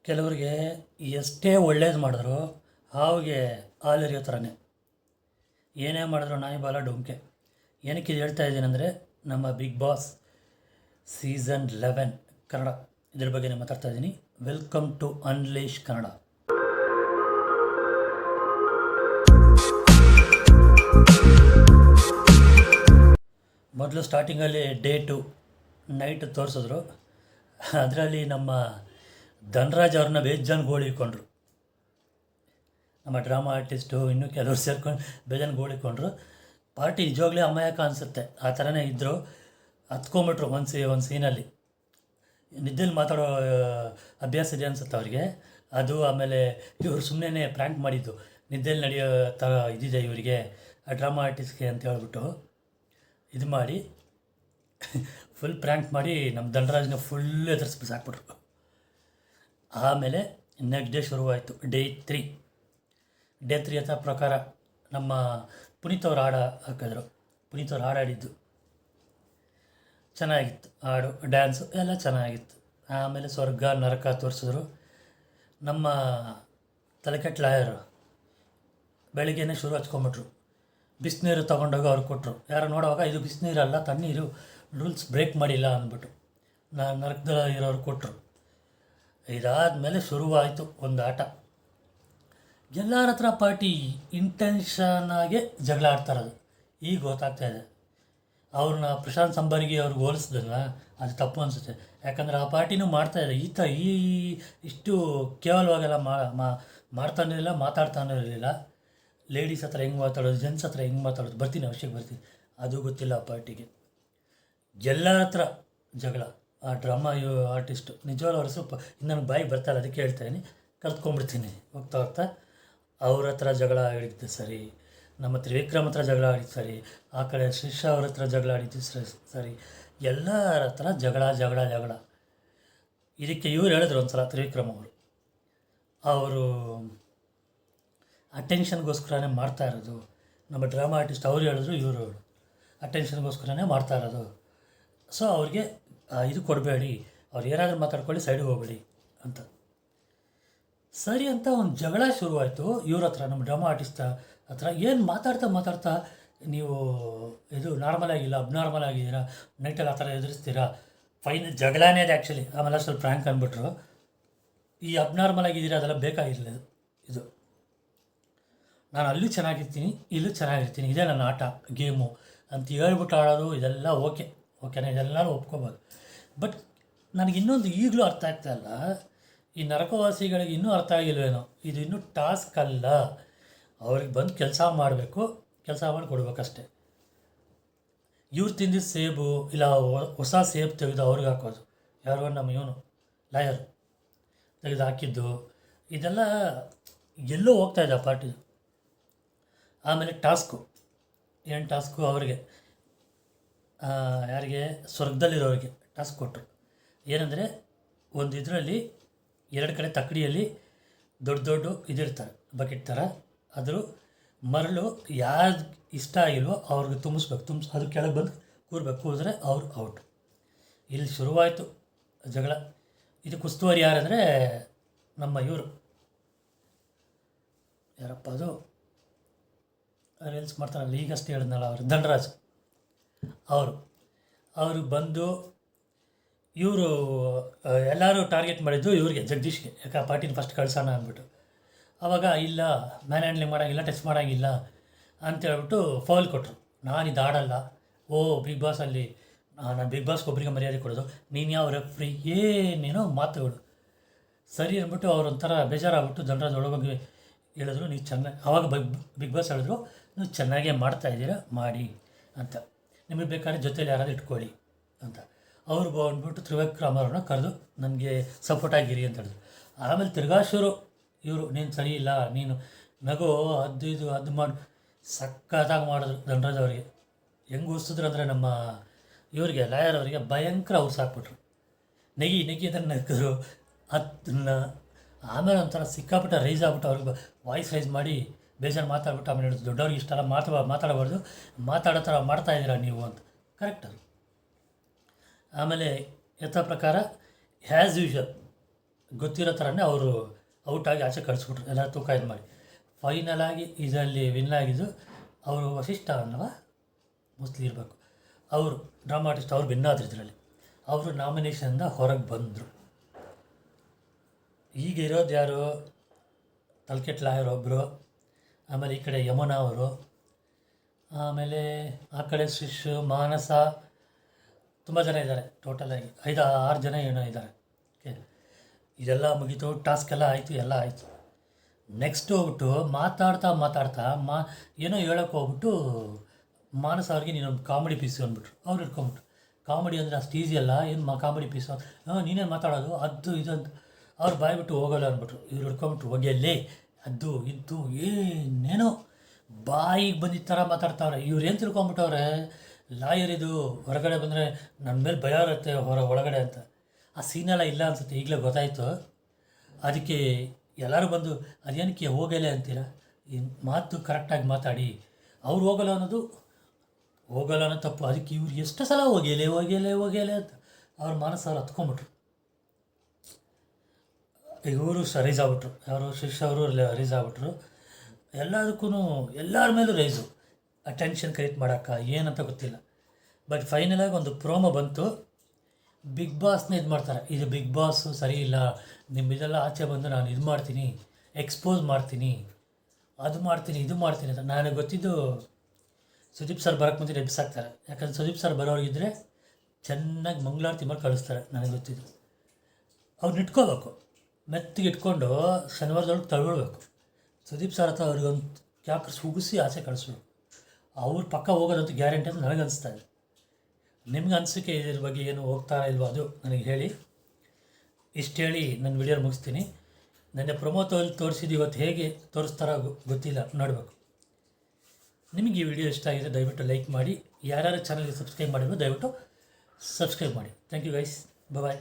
ಕೆಲವರಿಗೆ ಎಷ್ಟೇ ಒಳ್ಳೇದು ಮಾಡಿದ್ರು ಹಾವಿಗೆ ಹಾಲೆರಿಯೋ ಥರನೇ. ಏನೇ ಮಾಡಿದ್ರು ನಾಯಿ ಬಾಲ ಡೊಂಕೆ. ಏನಕ್ಕೆ ಇದು ಹೇಳ್ತಾ ಇದ್ದೀನಿ ಅಂದರೆ, ನಮ್ಮ ಬಿಗ್ ಬಾಸ್ ಸೀಸನ್ 11 ಕನ್ನಡ ಇದ್ರ ಬಗ್ಗೆ ಮಾತಾಡ್ತಾ ಇದ್ದೀನಿ. Welcome to unleash Kannada. ಮೊದಲು ಸ್ಟಾರ್ಟಿಂಗಲ್ಲಿ ಡೇಟು ನೈಟ್ ತೋರಿಸಿದ್ರು. ಅದರಲ್ಲಿ ನಮ್ಮ ಧನರಾಜ್ ಅವ್ರನ್ನ ಬೇಜಾನ್ ಗೋಳಿಕೊಂಡ್ರು. ನಮ್ಮ ಡ್ರಾಮಾ ಆರ್ಟಿಸ್ಟು ಇನ್ನೂ ಕೆಲವರು ಸೇರ್ಕೊಂಡು ಬೇಜಾನ್ ಗೋಳಿಕೊಂಡ್ರು. ಪಾರ್ಟಿ ನಿಜವಾಗ್ಲೇ ಅಮಾಯಕ ಅನಿಸುತ್ತೆ, ಆ ಥರನೇ ಇದ್ದರು. ಹತ್ಕೊಂಬಿಟ್ರು ಒಂದು ಸೀನಲ್ಲಿ. ನಿದ್ದೆಲಿ ಮಾತಾಡೋ ಅಭ್ಯಾಸ ಇದೆ ಅನಿಸುತ್ತೆ ಅವರಿಗೆ. ಅದು ಆಮೇಲೆ ಇವರು ಸುಮ್ಮನೆ ಪ್ರ್ಯಾಂಕ್ ಮಾಡಿದ್ದು, ನಿದ್ದೆಲಿ ನಡೆಯೋ ಥರ ಇದಿದೆ ಇವರಿಗೆ ಆ ಡ್ರಾಮಾ ಆರ್ಟಿಸ್ಟ್ಗೆ ಅಂತ ಹೇಳ್ಬಿಟ್ಟು ಇದು ಮಾಡಿ ಫುಲ್ ಪ್ರ್ಯಾಂಕ್ ಮಾಡಿ ನಮ್ಮ ಧನರಾಜ್ನ ಫುಲ್ ಎದುರಿಸ್ಬಿಟ್ಟು ಸಾಕ್ಬಿಟ್ರು. ಆಮೇಲೆ ನೆಕ್ಸ್ಟ್ ಡೇ ಶುರುವಾಯಿತು, ಡೇ 3 ಅಂತ ಪ್ರಕಾರ ನಮ್ಮ ಪುನೀತ್ ಅವ್ರು ಹಾಕಿದ್ರು. ಪುನೀತ್ ಅವ್ರು ಹಾಡಾಡಿದ್ದು ಚೆನ್ನಾಗಿತ್ತು, ಹಾಡು ಡ್ಯಾನ್ಸು ಎಲ್ಲ ಚೆನ್ನಾಗಿತ್ತು. ಆಮೇಲೆ ಸ್ವರ್ಗ ನರಕ ತೋರಿಸಿದ್ರು. ನಮ್ಮ ತಲೆಕೆಟ್ಟ ಲಾಯರು ಬೆಳಿಗ್ಗೆನೇ ಶುರು ಹಚ್ಕೊಂಬಿಟ್ರು. ಬಿಸಿನೀರು ತೊಗೊಂಡೋಗಿ ಅವ್ರು ಕೊಟ್ಟರು. ಯಾರು ನೋಡುವಾಗ ಇದು ಬಿಸಿನೀರಲ್ಲ, ತಣ್ಣೀರು, ರೂಲ್ಸ್ ಬ್ರೇಕ್ ಮಾಡಿಲ್ಲ ಅಂದ್ಬಿಟ್ಟು ನರಕದ ಇರೋರು ಕೊಟ್ಟರು. ಇದಾದಮೇಲೆ ಶುರುವಾಯಿತು ಒಂದು ಆಟ. ಎಲ್ಲರ ಹತ್ರ ಪಾರ್ಟಿ ಇಂಟೆನ್ಷನಾಗೆ ಜಗಳ ಆಡ್ತಾರದು. ಈಗ ಗೊತ್ತಾಗ್ತಾಯಿದೆ. ಅವ್ರನ್ನ ಪ್ರಶಾಂತ್ ಸಂಬರ್ಗಿ ಅವ್ರಿಗೆ ಹೋಲಿಸಿದ್ರಲ್ಲ, ಅದು ತಪ್ಪು ಅನಿಸುತ್ತೆ. ಯಾಕಂದರೆ ಆ ಪಾರ್ಟಿನೂ ಮಾಡ್ತಾಯಿದೆ. ಇಷ್ಟು ಕೇವಲವಾಗೆಲ್ಲ ಮಾಡ್ತಾನೆ ಇರಲಿಲ್ಲ, ಮಾತಾಡ್ತಾನೆ ಇರಲಿಲ್ಲ. ಲೇಡೀಸ್ ಹತ್ರ ಹೆಂಗೆ ಮಾತಾಡೋದು, ಜೆಂಟ್ಸ್ ಹತ್ರ ಹೆಂಗೆ ಮಾತಾಡೋದು, ಅವಶ್ಯಕ್ಕೆ ಬರ್ತೀನಿ, ಅದು ಗೊತ್ತಿಲ್ಲ ಆ ಪಾರ್ಟಿಗೆ. ಎಲ್ಲರ ಹತ್ರ ಜಗಳ. ಆ ಡ್ರಾಮಾ ಆರ್ಟಿಸ್ಟು ನಿಜವಾಗ್ಲೂ ಅವ್ರ ಸ್ವಲ್ಪ ನನಗೆ ಬಾಯಿಗೆ ಬರ್ತಾಯಿಲ್ಲ, ಅದಕ್ಕೆ ಹೇಳ್ತಾಯಿದ್ದೀನಿ, ಕಲ್ತ್ಕೊಂಡ್ಬಿಡ್ತೀನಿ ಹೋಗ್ತಾ. ಅವ್ರ ಹತ್ರ ಜಗಳ ಆಡಿದ್ದು ಸರಿ, ನಮ್ಮ ತ್ರಿವಿಕ್ರಮ್ ಹತ್ರ ಜಗಳ ಆಡಿದ್ದು ಸರಿ, ಆ ಕಡೆ ಶ್ರೀಶಾ ಅವ್ರ ಹತ್ರ ಜಗಳ ಆಡಿದ್ದು ಸರಿ, ಎಲ್ಲರ ಹತ್ರ ಜಗಳ. ಇದಕ್ಕೆ ಇವ್ರು ಹೇಳಿದ್ರು ಒಂದು ಸಲ, ತ್ರಿವಿಕ್ರಮ್ ಅವರು ಅಟೆನ್ಷನ್ಗೋಸ್ಕರನೇ ಮಾಡ್ತಾ ಇರೋದು. ನಮ್ಮ ಡ್ರಾಮಾ ಆರ್ಟಿಸ್ಟ್ ಅವ್ರು ಹೇಳಿದ್ರು, ಇವರು ಅಟೆನ್ಷನ್ಗೋಸ್ಕರನೇ ಮಾಡ್ತಾ ಇರೋದು. ಸೊ ಅವ್ರಿಗೆ ಇದು ಕೊಡಬೇಡಿ, ಅವ್ರು ಏನಾದರೂ ಮಾತಾಡ್ಕೊಳ್ಳಿ, ಸೈಡಿಗೆ ಹೋಗಬೇಡಿ ಅಂತ. ಸರಿ ಅಂತ ಒಂದು ಜಗಳ ಶುರುವಾಯಿತು ಇವ್ರ ಹತ್ರ, ನಮ್ಮ ಡ್ರಾಮಾ ಆರ್ಟಿಸ್ಟ್ ಹತ್ರ. ಏನು ಮಾತಾಡ್ತಾ ನೀವು ಇದು ನಾರ್ಮಲ್ ಆಗಿಲ್ಲ, ಅಬ್ನಾರ್ಮಲ್ ಆಗಿದ್ದೀರಾ, ನೈಟಲ್ಲಿ ಆ ಥರ ಎದುರಿಸ್ತೀರಾ, ಫೈನ್ ಜಗಳನೇ ಅದು ಆ್ಯಕ್ಚುಲಿ. ಆಮೇಲೆ ಸ್ವಲ್ಪ ಫ್ರ್ಯಾಂಕ್ ಅಂದ್ಬಿಟ್ರು. ಈ ಅಬ್ನಾರ್ಮಲ್ ಆಗಿದ್ದೀರಾ ಅದೆಲ್ಲ ಬೇಕಾಗಿರಲಿಲ್ಲ. ಇದು ನಾನು ಅಲ್ಲೂ ಚೆನ್ನಾಗಿರ್ತೀನಿ, ಇಲ್ಲೂ ಚೆನ್ನಾಗಿರ್ತೀನಿ, ಇದೇ ನನ್ನ ಆಟ, ಗೇಮು ಅಂತ ಹೇಳ್ಬಿಟ್ಟು ಆಡೋದು, ಇದೆಲ್ಲ ಓಕೆನಾ, ಇದೆಲ್ಲನೂ ಒಪ್ಕೋಬೋದು. ಬಟ್ ನನಗೆ ಇನ್ನೊಂದು ಈಗಲೂ ಅರ್ಥ ಆಗ್ತಾಯಿಲ್ಲ, ಈ ನರಕವಾಸಿಗಳಿಗೆ ಇನ್ನೂ ಅರ್ಥ ಆಗಿಲ್ವೇನೋ, ಇದು ಇನ್ನೂ ಟಾಸ್ಕ್ ಅಲ್ಲ. ಅವ್ರಿಗೆ ಬಂದು ಕೆಲಸ ಮಾಡಬೇಕು, ಕೆಲಸ ಮಾಡಿ ಕೊಡ್ಬೇಕಷ್ಟೆ. ಇವ್ರು ತಿಂದಿದ್ದು ಸೇಬು ಇಲ್ಲ ಹೊಸ ಸೇಬು ತೆಗೆದು ಅವ್ರಿಗೆ ಹಾಕೋದು, ಯಾರೋ ನಮ್ಮ ಇವನು ಲಾಯರ್ ತೆಗೆದು ಹಾಕಿದ್ದು, ಇದೆಲ್ಲ ಎಲ್ಲೋ ಹೋಗ್ತಾಯಿದ್ದ ಪಾರ್ಟಿ. ಆಮೇಲೆ ಏನು ಟಾಸ್ಕು ಅವ್ರಿಗೆ, ಯಾರಿಗೆ, ಸ್ವರ್ಗದಲ್ಲಿರೋರಿಗೆ ಟಾಸ್ಕ್ ಕೊಟ್ಟರು. ಏನಂದರೆ, ಒಂದು ಇದರಲ್ಲಿ 2 ಕಡೆ ತಕ್ಕಡಿಯಲ್ಲಿ ದೊಡ್ಡ ಇದಿರ್ತಾರೆ, ಬಕೆಟ್ ಥರ. ಅದ್ರ ಮರಳು ಯಾರು ಇಷ್ಟ ಆಗಿಲ್ವೋ ಅವ್ರಿಗೆ ತುಂಬಿಸ್ಬೇಕು, ಅದು ಕೆಳಗೆ ಬಂದು ಕೂರಿದ್ರೆ ಅವ್ರು ಔಟ್. ಇಲ್ಲಿ ಶುರುವಾಯಿತು ಜಗಳ. ಇದಕ್ಕೆ ಉಸ್ತುವಾರಿ ಯಾರಂದರೆ ನಮ್ಮ ಇವರು, ಯಾರಪ್ಪ ಅದು ರೀಲ್ಸ್ ಮಾಡ್ತಾರಲ್ಲ, ಈಗಷ್ಟೇ ಹೇಳಿದ್ನಲ್ಲ ಅವರು, ಧನರಾಜ್ ಅವರು ಬಂದು ಇವರು ಎಲ್ಲರೂ ಟಾರ್ಗೆಟ್ ಮಾಡಿದ್ದು ಇವ್ರಿಗೆ, ಜಗದೀಶ್ಗೆ. ಯಾಕೆ ಆ ಪಾರ್ಟಿನ ಫಸ್ಟ್ ಕಳ್ಸೋಣ ಅಂದ್ಬಿಟ್ಟು. ಆವಾಗ ಇಲ್ಲ, ಮ್ಯಾನ್ ಹ್ಯಾಂಡ್ಲಿಂಗ್ ಮಾಡೋಂಗಿಲ್ಲ, ಟಚ್ ಮಾಡೋಂಗಿಲ್ಲ ಅಂತೇಳ್ಬಿಟ್ಟು ಫೌಲ್ ಕೊಟ್ಟರು. ನಾನು ಇದು ಆಡಲ್ಲ, ಬಿಗ್ ಬಾಸಲ್ಲಿ ನಾನು ಬಿಗ್ ಬಾಸ್ಗೆ ಒಬ್ಬರಿಗೆ ಮರ್ಯಾದೆ ಕೊಡೋದು, ನೀನು ಯಾವ ರೆಫ್ರಿ, ಏನೇನೋ ಮಾತುಗಳು. ಸರಿ ಅಂದ್ಬಿಟ್ಟು ಅವ್ರು ಒಂಥರ ಬೇಜಾರಾಗ್ಬಿಟ್ಟು ಧನರಾಜ್ ಒಳಗೋಗಿ ಹೇಳಿದ್ರು, ನೀವು ಚೆನ್ನಾಗಿ, ಆವಾಗ ಬಿಗ್ ಬಾಸ್ ಹೇಳಿದ್ರು, ನೀವು ಚೆನ್ನಾಗೇ ಮಾಡ್ತಾಯಿದ್ದೀರಾ, ಮಾಡಿ ಅಂತ, ನಿಮಗೆ ಬೇಕಾದ್ರೆ ಜೊತೇಲಿ ಯಾರಾದರೂ ಇಟ್ಕೊಳ್ಳಿ ಅಂತ. ಅವ್ರು ಬಂದ್ಬಿಟ್ಟು ತ್ರಿವಿಕ್ರಮ್ ಅವ್ರನ್ನ ಕರೆದು ನನಗೆ ಸಪೋರ್ಟ್ ಆಗಿರಿ ಅಂತ ಹೇಳಿದ್ರು. ಆಮೇಲೆ ತಿರ್ಗಾಶೂರು ಇವರು, ನೀನು ಸರಿ ಇಲ್ಲ, ನೀನು ನಗು ಅದು ಮಾಡಿ ಸಕ್ಕತ್ತಾಗಿ ಮಾಡಿದ್ರು ಧನರಾಜ್ ಅವರಿಗೆ. ಹೆಂಗೆ ಉರ್ಸಿದ್ರು ಅಂದರೆ ನಮ್ಮ ಇವ್ರಿಗೆ, ಲಾಯರ್ ಅವರಿಗೆ ಭಯಂಕರ ಉರ್ಸಾಕ್ಬಿಟ್ರು. ನೆಗಿ ಅದನ್ನು ನಗ್ಗಿದ್ರು. ಅದನ್ನು ಆಮೇಲೆ ಒಂಥರ ಸಿಕ್ಕಾಪಟ್ಟೆ ರೈಸ್ ಆಗ್ಬಿಟ್ಟು ಅವ್ರಿಗೆ ವಾಯ್ಸ್ ರೈಸ್ ಮಾಡಿ ಬೇಜಾರು ಮಾತಾಡ್ಬಿಟ್ಟು ಆಮೇಲೆ ಹೇಳಿದ್ರು, ದೊಡ್ಡವ್ರಿಗೆ ಇಷ್ಟೆಲ್ಲ ಮಾತಾಡಬಾರ್ದು, ಮಾತಾಡೋ ಥರ ಮಾಡ್ತಾಯಿದ್ದೀರಾ ನೀವು ಅಂತ. ಕರೆಕ್ಟ್ ಅದು. ಆಮೇಲೆ ಯಥಾ ಪ್ರಕಾರ ಆ್ಯಸ್ ಯೂಶ್ವಲ್ ಗೊತ್ತಿರೋ ಥರನೇ ಅವರು ಔಟಾಗಿ ಆಚೆ ಕಳಿಸ್ಬಿಟ್ರು ಎಲ್ಲ ತೂಕ ಇದು ಮಾಡಿ. ಫೈನಲ್ ಆಗಿ ಇದರಲ್ಲಿ ವಿನ್ ಆಗಿದ್ದು ಅವರು ವಸಿಷ್ಠ ಅನ್ನವ ಮೋಸ್ಟ್ಲಿ ಇರಬೇಕು, ಅವರು ಡ್ರಾಮಾ ಆರ್ಟಿಸ್ಟ್ ಅವ್ರು ವಿನ್ ಆದ್ರು ಇದರಲ್ಲಿ. ಅವರು ನಾಮಿನೇಷನಿಂದ ಹೊರಗೆ ಬಂದರು. ಈಗ ಇರೋದು ಯಾರು, ತಲ್ಕೆಟ್ ಲಾಯರ್ ಒಬ್ಬರು, ಆಮೇಲೆ ಈ ಕಡೆ ಯಮುನಾ ಅವರು, ಆಮೇಲೆ ಆ ಕಡೆ ಶ್ರೀಶ್, ಮಾನಸ, ತುಂಬ ಜನ ಇದ್ದಾರೆ. ಟೋಟಲಾಗಿ 5-6 ಜನ ಏನೋ ಇದ್ದಾರೆ. ಓಕೆ, ಇದೆಲ್ಲ ಮುಗೀತು, ಟಾಸ್ಕ್ ಎಲ್ಲ ಆಯಿತು, ಎಲ್ಲ ಆಯಿತು. ನೆಕ್ಸ್ಟ್ ಹೋಗ್ಬಿಟ್ಟು ಮಾತಾಡ್ತಾ ಏನೋ ಹೇಳೋಕ್ಕೆ ಹೋಗ್ಬಿಟ್ಟು ಮಾನಸ ಅವ್ರಿಗೆ ನೀನೊಂದು ಕಾಮಿಡಿ ಪೀಸು ಅಂದ್ಬಿಟ್ರು. ಅವ್ರು ಇಟ್ಕೊಂಬಿಟ್ರು. ಕಾಮಿಡಿ ಅಂದರೆ ಅಷ್ಟು ಈಸಿ ಅಲ್ಲ, ಏನು ಕಾಮಿಡಿ ಪೀಸು, ನೀನೇ ಮಾತಾಡೋದು ಅದು ಇದು ಅಂತ ಅವ್ರು ಬಾಯ್ಬಿಟ್ಟು ಹೋಗಲ್ಲ ಅಂದ್ಬಿಟ್ರು. ಇವ್ರು ಹಿಡ್ಕೊಂಬಿಟ್ರು, ಹೋಗಿಯಲ್ಲೇ ಅದು ಇದು ಏನೇನೋ ಬಾಯಿಗೆ ಬಂದಿದ್ದ ಥರ ಮಾತಾಡ್ತಾವ್ರೆ. ಇವ್ರು ಏನು ತಿಳ್ಕೊಂಬಿಟ್ಟವ್ರೆ, ಲಾಯರ್ ಇದು ಹೊರಗಡೆ ಬಂದರೆ ನನ್ನ ಮೇಲೆ ಭಯ ಇರುತ್ತೆ ಒಳಗಡೆ ಅಂತ. ಆ ಸೀನೆಲ್ಲ ಇಲ್ಲ ಅನ್ಸುತ್ತೆ, ಈಗಲೇ ಗೊತ್ತಾಯಿತು. ಅದಕ್ಕೆ ಎಲ್ಲರೂ ಬಂದು ಅದೇನಕ್ಕೆ ಹೋಗಲೇ ಅಂತೀರ, ಈ ಮಾತು ಕರೆಕ್ಟಾಗಿ ಮಾತಾಡಿ. ಅವ್ರು ಹೋಗಲ್ಲ ಅನ್ನೋ ತಪ್ಪು. ಅದಕ್ಕೆ ಇವ್ರು ಎಷ್ಟು ಸಲ ಹೋಗೇಲೆ ಅಂತ ಅವ್ರ ಮನಸ್ಸವ್ರು ಹತ್ಕೊಂಬಿಟ್ರು. ಇವರು ರೈಸ್ ಆಗ್ಬಿಟ್ರು, ಯಾರು ಶಿಷ್ಯ ಅವರು ರೈಸ್ ಆಗ್ಬಿಟ್ರು. ಎಲ್ಲದಕ್ಕೂ ಎಲ್ಲರ ಮೇಲೂ ರೈಸು, ಅಟೆನ್ಷನ್ ಕ್ರಿಯೇಟ್ ಮಾಡೋಕ್ಕ ಏನಂತ ಗೊತ್ತಿಲ್ಲ. ಬಟ್ ಫೈನಲಾಗಿ ಒಂದು ಪ್ರೋಮೋ ಬಂತು. ಬಿಗ್ ಬಾಸ್ನ ಇದು ಮಾಡ್ತಾರೆ, ಇದು ಬಿಗ್ ಬಾಸು ಸರಿ ಇಲ್ಲ, ಇದೆಲ್ಲ ಆಚೆ ಬಂದು ನಾನು ಇದು ಮಾಡ್ತೀನಿ, ಎಕ್ಸ್ಪೋಸ್ ಮಾಡ್ತೀನಿ, ಅದು ಮಾಡ್ತೀನಿ ಇದು ಮಾಡ್ತೀನಿ ಅಂತ. ನನಗೆ ಗೊತ್ತಿದ್ದು ಸುದೀಪ್ ಸರ್ ಬರೋಕ್ಕೆ ಮುಂಚೆ ಎಬ್ಸಾಕ್ತಾರೆ. ಯಾಕಂದ್ರೆ ಸುದೀಪ್ ಸರ್ ಬರೋರಿಗಿದ್ರೆ ಚೆನ್ನಾಗಿ ಮಂಗಳಾರತಿ ಮಾಡಿ ಕಳಿಸ್ತಾರೆ. ನನಗೆ ಗೊತ್ತಿದ್ದು ಅವ್ರನ್ನ ಇಟ್ಕೋಬೇಕು, ಮೆತ್ತಿಗೆ ಇಟ್ಕೊಂಡು ಶನಿವಾರದೊಳಗೆ ತಗೊಳ್ಬೇಕು. ಸುದೀಪ್ ಸರ್ ಹತ್ರ ಅವ್ರಿಗೊಂದು ಕ್ಯಾಪ್ ಸುಗಿಸಿ ಆಚೆ ಕಳಿಸ್ಬೇಕು. ಅವ್ರ ಪಕ್ಕ ಹೋಗೋದಂತೂ ಗ್ಯಾರಂಟಿ ಅಂತ ನನಗೆ ಅನಿಸ್ತಾ ಇದೆ. ನಿಮ್ಗೆ ಅನಿಸಿಕೆ ಇದ್ರ ಬಗ್ಗೆ ಏನು ಹೋಗ್ತಾರಾ ಇಲ್ವೋ ಅದು ನನಗೆ ಹೇಳಿ. ಇಷ್ಟು ಹೇಳಿ ನನ್ನ ವಿಡಿಯೋ ಮುಗಿಸ್ತೀನಿ. ನನ್ನ ಪ್ರೊಮೋ ತೋರಿಸಿದ್ದು ಇವತ್ತು ಹೇಗೆ ತೋರಿಸ್ತಾರೋ ಗೊತ್ತಿಲ್ಲ, ನೋಡಬೇಕು. ನಿಮಗೆ ಈ ವಿಡಿಯೋ ಇಷ್ಟ ಆಗಿದೆ ದಯವಿಟ್ಟು ಲೈಕ್ ಮಾಡಿ. ಯಾರ್ಯಾರು ಚಾನಲ್ಗೆ ಸಬ್ಸ್ಕ್ರೈಬ್ ಮಾಡಿದ್ರು ದಯವಿಟ್ಟು ಸಬ್ಸ್ಕ್ರೈಬ್ ಮಾಡಿ. Thank you guys. ಬಾಯ್.